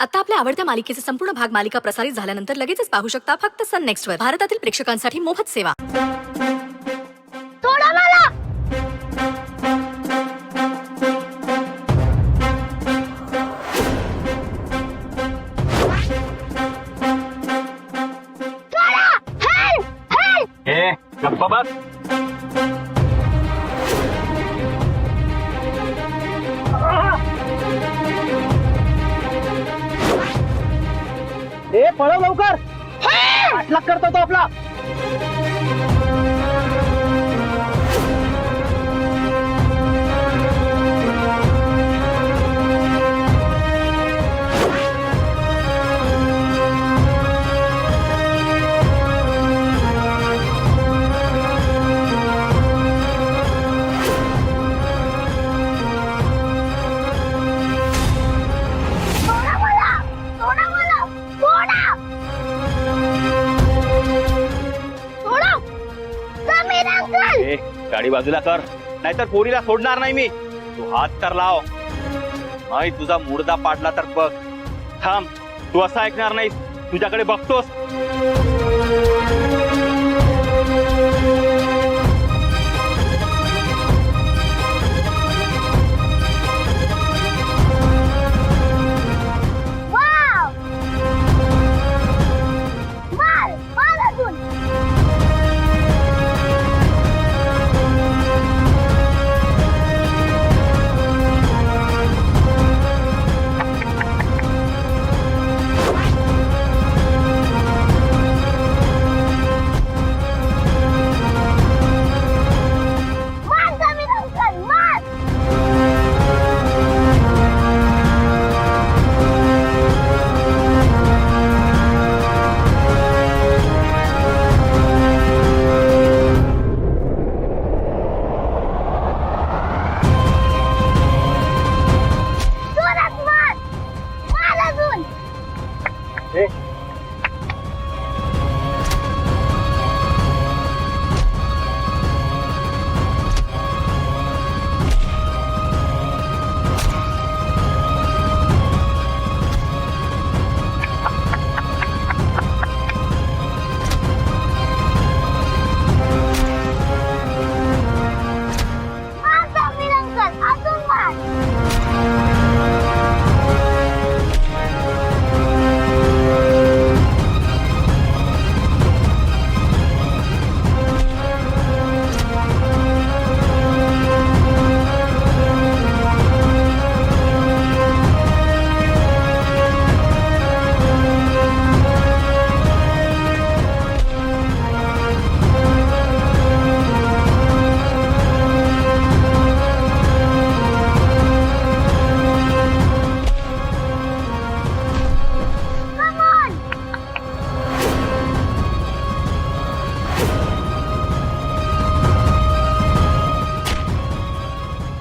आता आपल्या आवडत्या मालिकेचे संपूर्ण भाग मालिका प्रसारित झाल्यानंतर लगेचच पाहू शकता फक्त सन नेक्स्ट वर. भारतातील प्रेक्षकांसाठी मोफत सेवा. सोडा मला. सोडा. Help help. ए गप्पा बस. ए पळव लवकर. पाठलाग करतो तो आपला. सोडा मला. सोडा मला. सोडा. सोडा. समीर अंकल. ए गाडी बाजूला कर, नाहीतर पोरीला सोडणार नाही मी. तू हात तर लाव. नाही तुझा मुर्दा पाडला तर बघ. थांब, तू असं ऐकणार नाहीस. तुझ्याकडे बघतोस. वाव. मार. मार अजून. मार समीर अंकल. मार. जोरात मार. मार अजून. ए मार समीर अंकल. अजून मार. Come on.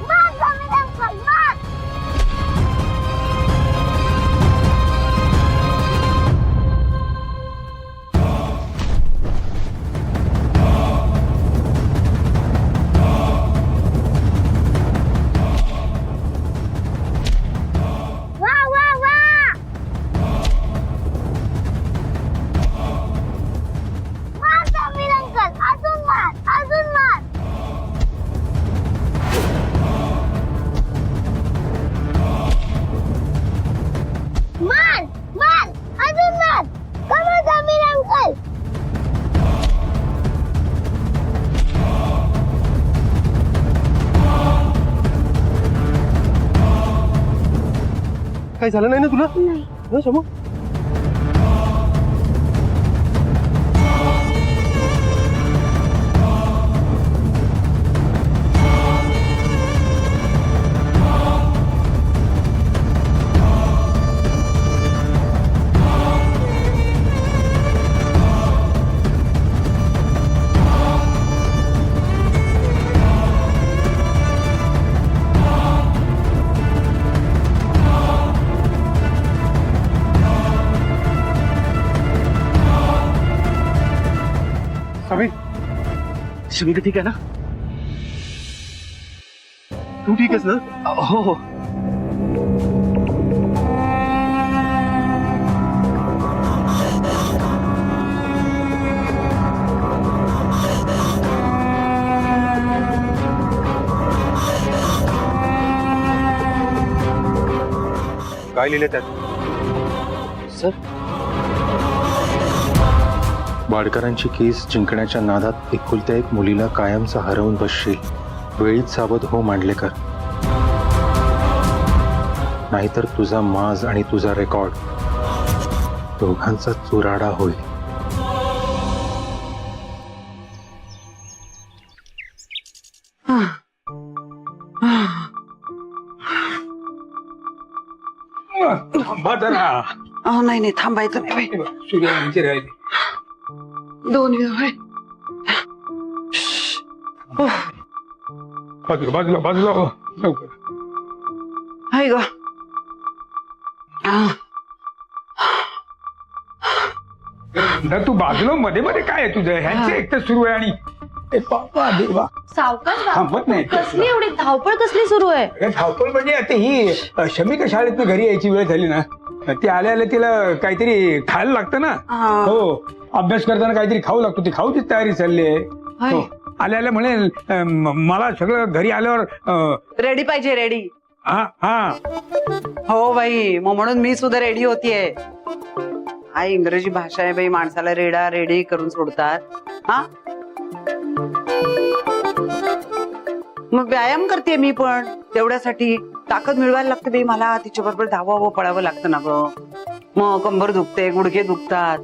मार समीर अंकल. मार. वा वा वा. मार समीर अंकल. अजून मार. अजून मार. मार. मार. अजून मार. Come on, Sameer uncle. काही झालं नाही ना तुला? नाही समोर. समीर, समीर ठीक आहे ना? तू ठीक आहेस ना? हो हो. काय लिहिले त्यात? सर, वाडकरांची केस जिंकण्याच्या नादात एकुलत्या एक मुलीला कायमचा हरवून बसशील. वेळीच सावध हो मांडलेकर, नाहीतर तुझा माज आणि तुझा रेकॉर्ड दोघांचा चुराडा होईल. अहो नाही नाही थांबायचं नाही बाई. सूर्याची राहिली. 2 वेळ होय. बाजूला बाजूला बाजूला हो. लवकर. हाय ग. ना तू बाजूला मध्ये मध्ये काय आहे तुझं? ह्यांचं एकटं सुरू आहे आणि ए बाबा देवा सावकाश थांबत नाही. कसली एवढी धावपळ कसली सुरू आहे? अरे धावपळ म्हणजे आता ही शमिका शाळेत घरी यायची वेळ झाली ना, ती आल्या आल्या तिला काहीतरी खायला लागतं ना. हो, अभ्यास करताना काहीतरी खाऊ लागतो. ती खाऊची तयारी चालली आहे. हो, आल्या आल्या म्हणे मला सगळं घरी आल्यावर रेडी पाहिजे रेडी. हा हा हो बाई, मग म्हणून मी सुद्धा रेडी होतीये. हा इंग्रजी भाषा आहे बाई, माणसाला रेडा रेडी करून सोडतात. हा मग व्यायाम करते मी पण, तेवढ्यासाठी ताकद मिळवायला लागते बाई मला. तिच्या बरोबर धावावं पळावं लागतं ना ग. मग कंबर दुखते, गुडघे दुखतात,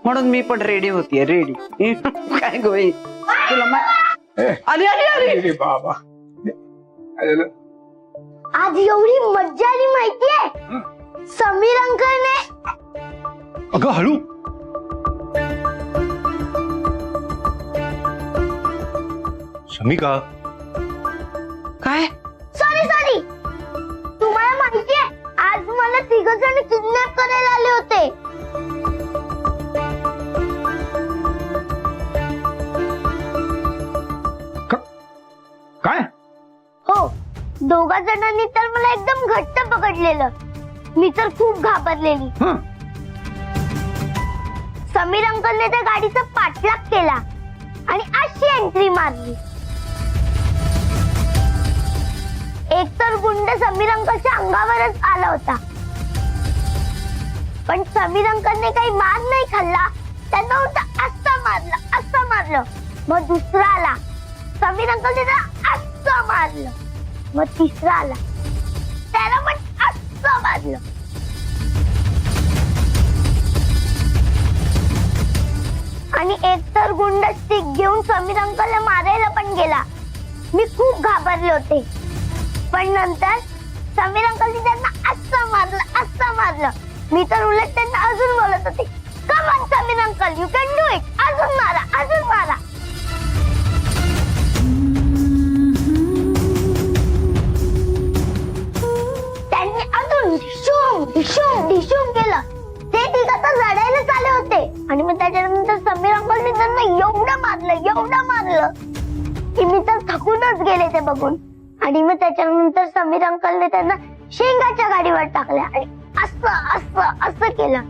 म्हणून मी पण रेडी होतीये. रेडी काय ग बाई तुला आली आली आली. अरे बाबा काय झालं? आज एवढी मज्जा आली माहितीये. समीर अंकलने अगं हळू. शमिका काय सॉरी तुम्हाला माहितीये आज मला 3 जण किडनॅप करायला आले होते. काय? हो, 2 जणांनी तर मला एकदम घट्ट पकडलेलं. मी तर खूप घाबरलेली. समीर अंकलने त्या गाडीचा पाठलाग केला आणि अशी एंट्री मारली. एक तर गुंड समीर अंकलच्या अंगावरच आला होता, पण समीर अंकलने काही मार नाही खाल्ला. त्यांना उलट असं मारलं. मग दुसरा आला, समीर अंकलने त्याला असं मारलं. मग तिसरा आला, त्याला पण असं मारलं. आणि एक तर गुंड स्टिक घेऊन समीर अंकलला मारायला पण गेला. मी खूप घाबरले होते, पण नंतर समीर अंकलने त्यांना असं मारलं. मी तर उलट त्यांना अजून बोलत होते, come on Sameer uncle, you can do it. अजून मारा. त्यांनी अजून ढिशूम केलं. ते तिघ आता रडायलाच आले होते. आणि मग त्याच्यानंतर समीर अंकलने त्यांना एवढं मारलं की मी तर थकूनच गेले ते बघून. आणि मग त्याच्यानंतर समीर अंकलने त्यांना शेंगाच्या गाडीवर टाकल्या आणि असं केलं.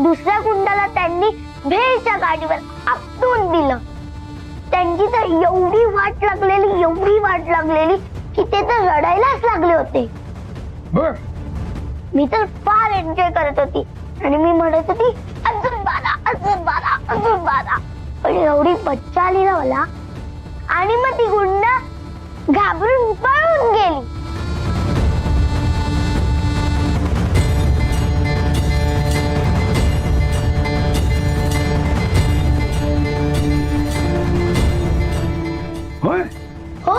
दुसऱ्या गुंडाला त्यांनी भेळच्या गाडीवर आपटून दिलं. त्यांची तर एवढी वाट लागलेली की ते तर रडायलाच लागले होते. मी तर फार एन्जॉय करत होती आणि मी म्हणत होती अजून बारा. पण एवढी मज्जा आली ना मला. आणि मग ती गुंड घाबरून पळून गेली. हो,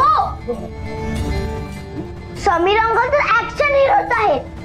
समीर अंकल तर ऍक्शन हिरोच आहेत.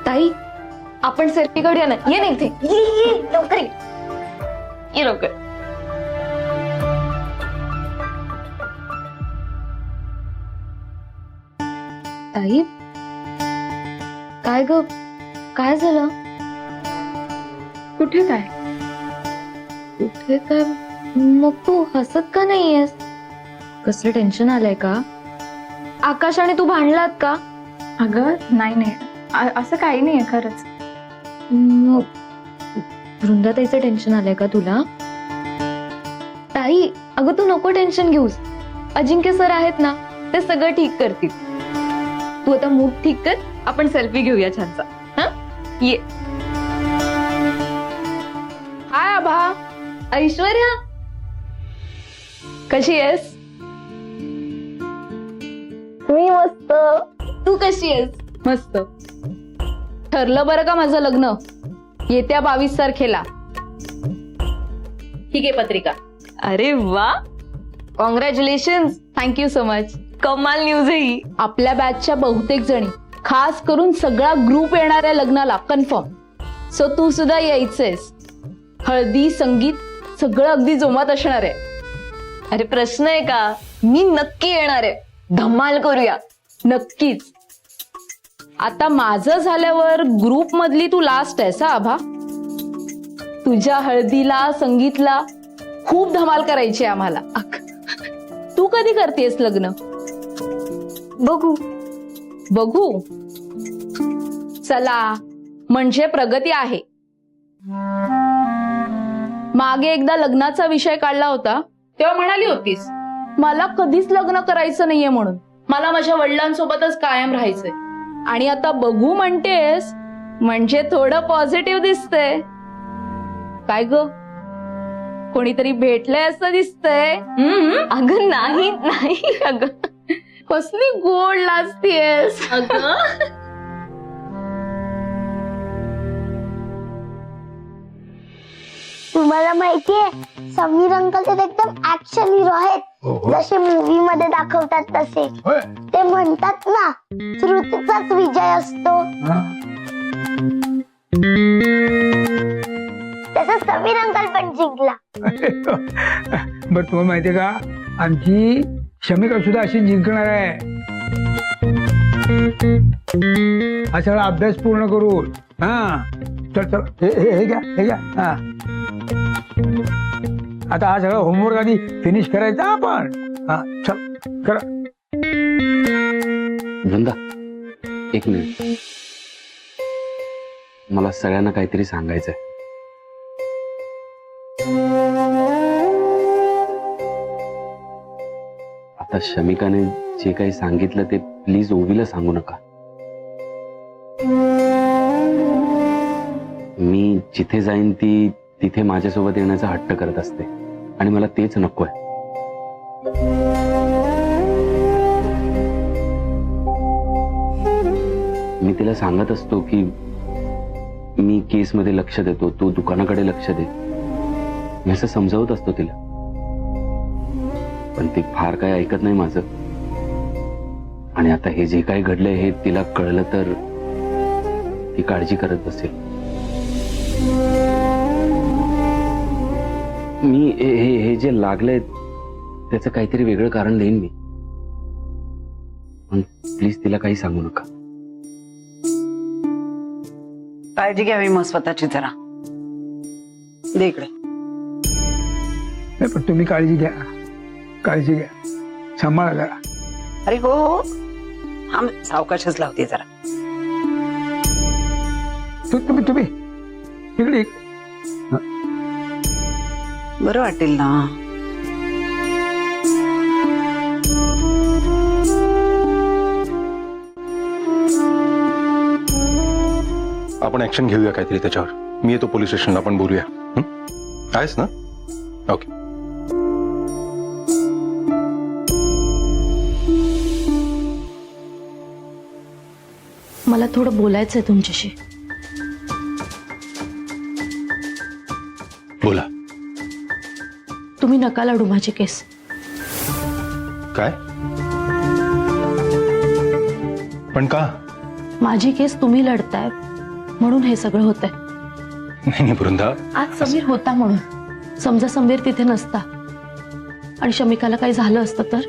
ताई, आपण सेल्फी काढूया ना. ये ना इथे, ये लवकर ये. ये लवकर. ताई काय ग, काय झालं? कुठे काय? कुठे काय? मग तू हसत का नाहीयेस? कसलं टेन्शन आलंय का? आकाश आणि तू भांडलात का? अगं नाही असं काही नाहीये खरंच. मग वृंदाताईचं टेन्शन आलंय का तुला? ताई अगं तू नको टेन्शन घेऊस. अजिंक्य सर आहेत ना, ते सगळं ठीक करतील. तू आता मूड ठीक कर, आपण सेल्फी घेऊया छानसा. हा ये. हाय आभा. ऐश्वर्या कशी आहेस? मी मस्त. तू कशी आहेस? मस्त. ठरलं बरं का माझं लग्न येत्या 22 तारखेला. ठीक आहे पत्रिका. अरे वा, कॉंग्रॅच्युलेशन. Thank you so much. कमाल न्यूज आहे ही. आपल्या बॅचच्या बहुतेक जणी, खास करून सगळा ग्रुप येणार आहे लग्नाला कन्फर्म. सो तू सुद्धा यायचंयस. हळदी संगीत सगळं अगदी जोमात असणार आहे. अरे प्रश्न आहे का? मी नक्की येणार आहे. धमाल करूया. नक्कीच. आता माझं झाल्यावर ग्रुप मधली तू लास्ट आहेस हा आभा. तुझ्या हळदीला संगीतला खूप धमाल करायची आहे आम्हाला. तू कधी करतेस लग्न? बघू. बघू. चला म्हणजे प्रगती आहे. मागे एकदा लग्नाचा विषय काढला होता तेव्हा म्हणाली होतीस मला कधीच लग्न करायचं नाहीये म्हणून. मला माझ्या वडिलांसोबतच कायम राहायचंय. आणि आता बघू म्हणतेस म्हणजे थोडं पॉझिटिव्ह दिसतंय. काय ग, कोणीतरी भेटलंय असं दिसतंय? अगं नाही अगं. कसली गोड लाजतीयस अगं तुम्हाला माहितीये समीर अंकल ते एकदम ऍक्शन हिरो आहेत. जसे मूवी मध्ये दाखवतात तसे. होय. ते म्हणतात ना श्रुतीचाच विजय असतो, हा. तसं समीर अंकल पण जिंकला. बरं तुम्हाला माहितीये का, आमची शमिका सुद्धा अशी जिंकणार आहे. हा सगळा अभ्यास पूर्ण करून. हा चल चल हे घ्या हा. आता हा सगळा होमवर्क आधी फिनिश करायचा आपण. हा चल करा. वृंदा, एक मिनिट. मला सगळ्यांना काहीतरी सांगायचंय. आता शमिकाने जे काही सांगितलं ते प्लीज ओवीला सांगू नका. मी जिथे जाईन ती तिथे माझ्यासोबत येण्याचा हट्ट करत असते आणि मला तेच नकोय. मी तिला सांगत असतो की मी केसमध्ये लक्ष देतो, तू दुकानाकडे लक्ष दे. मी असं समजावत असतो तिला, पण ती फार काय ऐकत नाही माझं. आणि आता हे जे काही घडलंय हे तिला कळलं तर ती काळजी करत बसेल. मी हे जे लागलंय त्याचं काहीतरी वेगळं कारण देईन मी, पण प्लीज तिला काही सांगू नका. काळजी घ्यावी मग स्वतःची जरा. दे इकडे. नाही पण तुम्ही काळजी घ्या, काळजी घ्या, सांभाळा जरा. अरे हो हो, हा सावकाशच लावते जरा. तुम्ही इकडे. बरं वाटेल ना. आपण ऍक्शन घेऊया काहीतरी त्याच्यावर. मी येतो पोलीस स्टेशनला, आपण बोलूया. आहेस ना? ओके. मला थोडं बोलायचंय तुमच्याशी. बोला. तुम्ही नका लढू माझी केस. काय? पण का? माझी केस तुम्ही लढताय म्हणून हे सगळं होतंय. नाही वृंदा, आज समीर होता म्हणून. समजा समीर तिथे नसता आणि शमिकाला काही झालं असतं तर?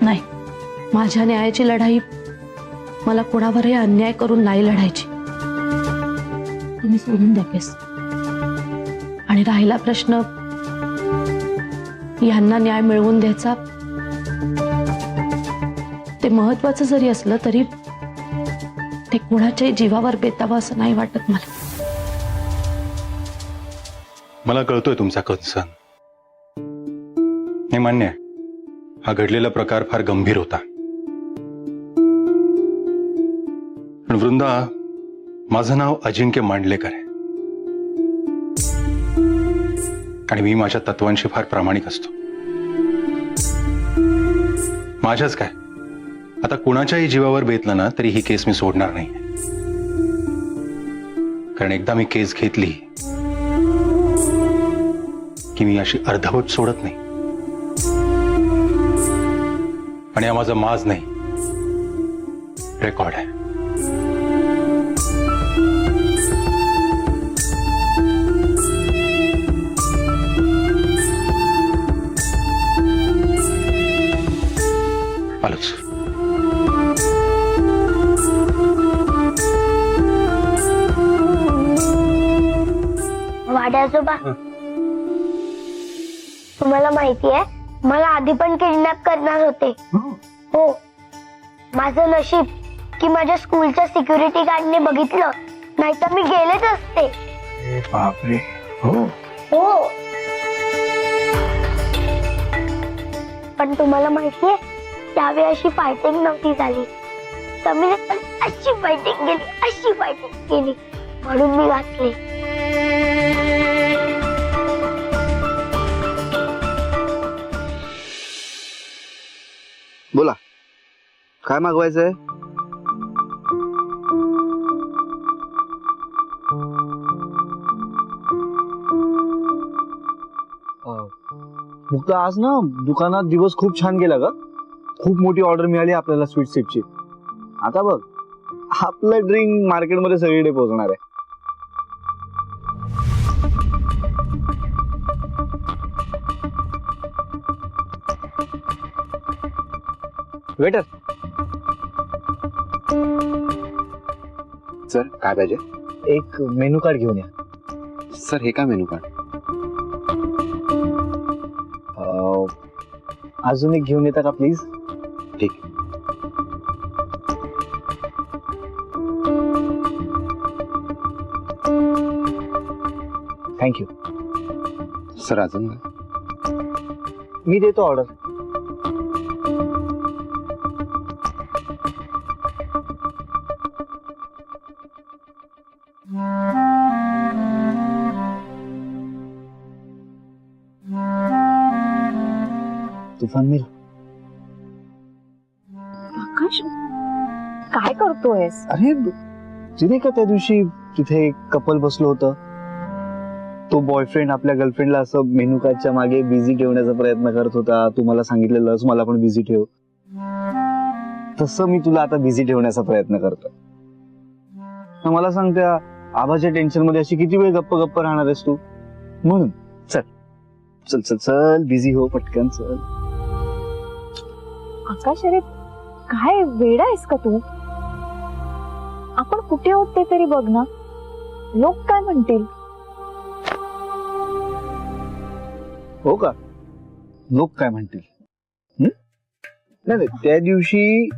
नाही, माझ्या न्यायाची लढाई मला कोणावरही अन्याय करून नाही लढायची. तुम्ही सोडून द्या केस. आणि राहिला प्रश्न यांना न्याय मिळवून द्यायचा, ते महत्वाचं जरी असलं तरी ते कोणाच्याही जीवावर बेतावं असं नाही वाटत मला. मला कळतोय तुमचा कन्सर्न. हे मान्य आहे, हा घडलेला प्रकार फार गंभीर होता. पण वृंदा, माझं नाव अजिंक्य मांडलेकर आहे आणि मी माझ्या तत्वांशी फार प्रामाणिक असतो. माझ्याच काय, आता कुणाच्याही जीवावर बेतलं ना तरी ही केस मी सोडणार नाही. कारण एकदा मी केस घेतली की मी अशी अर्धवट सोडत नाही. आणि हा माझा माज नाही, रेकॉर्ड आहे. आलोच. वाड्या आजोबा, तुम्हाला माहिती आहे मला आधी पण किडनॅप करणार होते. हो, माझं नशीब की माझ्या स्कूलच्या सिक्युरिटी गार्डने बघितलं, नाहीतर मी गेलेच असते. बापरे. हो. हो, पण तुम्हाला माहितीये त्यावेळी अशी फायटिंग नव्हती झाली. समीर अशी फायटिंग केली, अशी फायटिंग केली, म्हणून मी वाचले. बोला, काय मागवायचंय? मुक्ता, आज ना दुकानात दिवस खूप छान गेला ग. खूप मोठी ऑर्डर मिळाली आपल्याला स्वीट सिपची. आता बघ, आपलं ड्रिंक मार्केटमध्ये सगळीकडे पोहोचणार आहे. वेटर, सर काय पाहिजे? एक मेनू कार्ड घेऊन या. सर हे काय मेनू कार्ड? अजून एक घेऊन येता का प्लीज? ठीक. थँक्यू. सर अजून मी देतो ऑर्डर. तुफान मिल. आकाश, काय करतोयस? अरे तिने का त्या दिवशी तिथे एक कपल बसलो होतं, तो बॉयफ्रेंड आपल्या गर्लफ्रेंडला असं मेनू कार्डच्या मागे बिझी ठेवण्याचा प्रयत्न करत होता. तू मला सांगितलेलंच मला पण बिझी ठेव, तसं मी तुला आता बिझी ठेवण्याचा प्रयत्न करतोय. मला सांग, त्या आबाच्या टेन्शन मध्ये अशी किती वेळ गप्प गप्प राहणार आहेस तू? म्हणून चल चल चल चल, बिझी हो पटकन, चल. आकाश, अरे काय वेडा आहेस का तू? आपण कुठे आहोत ते तरी बघ ना. लोक काय म्हणतील? हो का? लोक काय म्हणतील? नाही, त्या दिवशी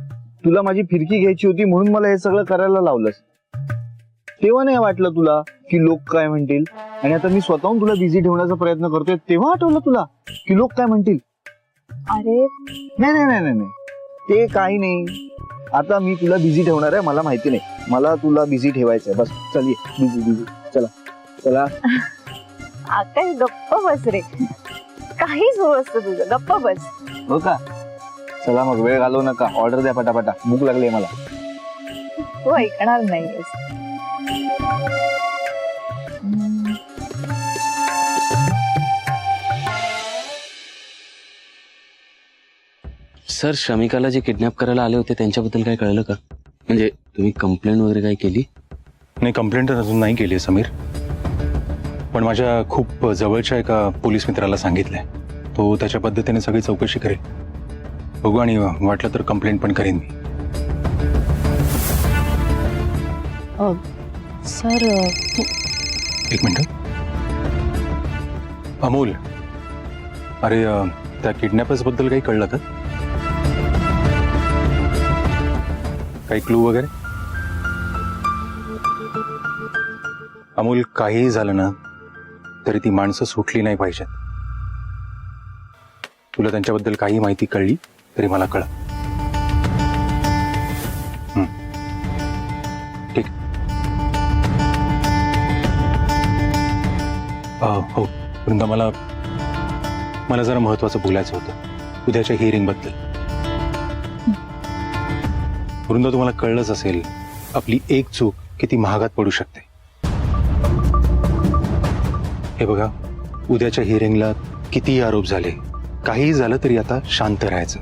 तुला माझी फिरकी घ्यायची होती म्हणून मला हे सगळं करायला लावलंस. तेव्हा नाही वाटलं तुला की लोक काय म्हणतील? आणि आता मी स्वतःहून तुला बिझी ठेवण्याचा प्रयत्न करतोय तेव्हा आठवलं तुला की लोक काय म्हणतील? अरे नाही नाही नाही नाही, ते काही नाही. आता मी तुला बिझी ठेवणार आहे, मला माहिती नाही. मला तुला बिझी ठेवायचंय, बस. चल ये, बिझी बिझी. चला चला. आकाश, गप्प बस रे. काहीच हो असतं तुझं, गप्प बस. हो का? चला मग, वेळ घालवू नका, ऑर्डर द्या पटापटा, भूक लागली मला. तू ऐकणार नाहीयेस. सर, शमिकाला जे किडनॅप करायला आले होते त्यांच्याबद्दल काय कळलं का? म्हणजे तुम्ही कंप्लेंट वगैरे काय केली? नाही, कंप्लेंट अजून नाही केली आहे समीर. पण माझ्या खूप जवळच्या एका पोलीस मित्राला सांगितलंय. तो त्याच्या पद्धतीने सगळी चौकशी करेल. बघू, आणि वाटलं तर कंप्लेंट पण करीन मी. सर एक मिनिट. अमोल, अरे त्या किडनॅपर्स बद्दल काही कळलं का? काही क्लू वगैरे? अमोल, काहीही झालं ना तरी ती माणसं सुटली नाही पाहिजेत. तुला त्यांच्याबद्दल काही माहिती कळली तरी मला कळ. ठीक. हो वृंदा, मला जरा महत्वाचं बोलायचं होतं उद्याच्या हिअरिंग बद्दल. वृंदा, तुम्हाला कळलंच असेल आपली एक चूक किती महागात पडू शकते. हे बघा, उद्याच्या हिअरिंगला कितीही आरोप झाले, काहीही झालं तरी आता शांत राहायचं.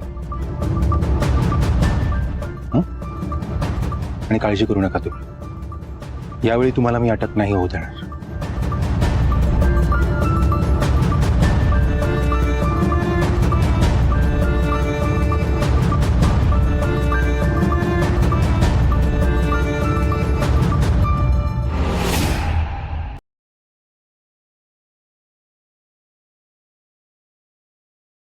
आणि काळजी करू नका तुम्ही. यावेळी तुम्हाला मी अटक नाही होऊ देणार.